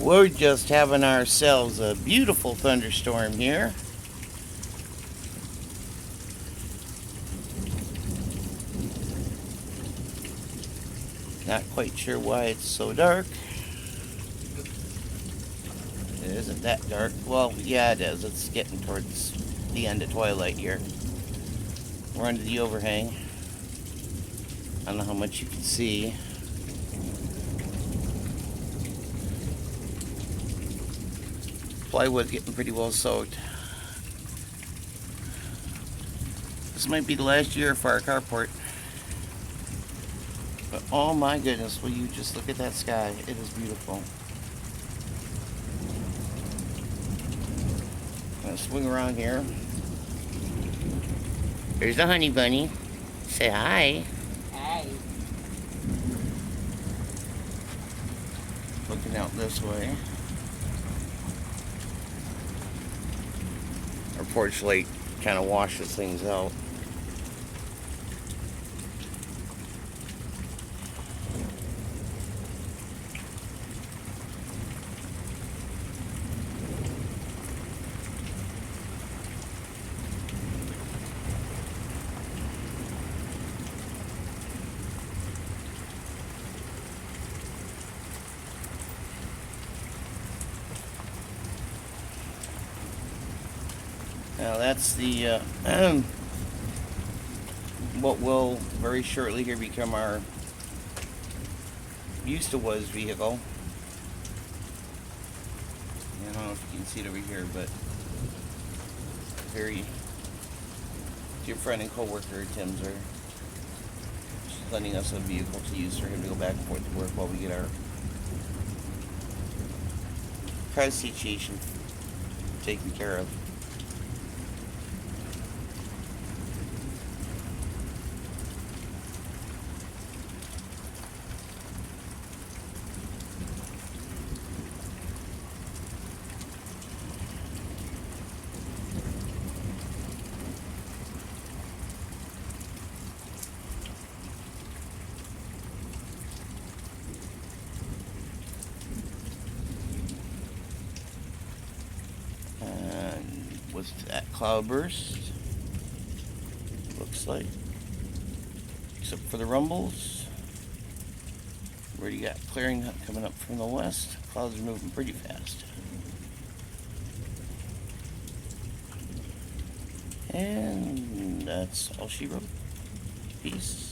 We're just having ourselves a beautiful thunderstorm here. Not quite sure why it's so dark. It isn't that dark. Well, yeah, it is. It's getting towards the end of Twilight here. We're under the overhang. I don't know how much you can see. Plywood's getting pretty well soaked. This might be the last year for our carport. But oh my goodness, will you just look at that sky? It is beautiful. I'm gonna swing around here. There's the honey bunny. Say hi. Hi. Looking out this way. Our porch light kind of washes things out. Now that's the what will very shortly here become our used to was vehicle. I don't know if you can see it over here, but very dear friend and co-worker Tim's are lending us a vehicle to use for him to go back and forth to work while we get our car situation taken care of. What's that cloudburst? Looks like, except for the rumbles. Where you got clearing coming up from the west. Clouds are moving pretty fast. And that's all she wrote. Peace.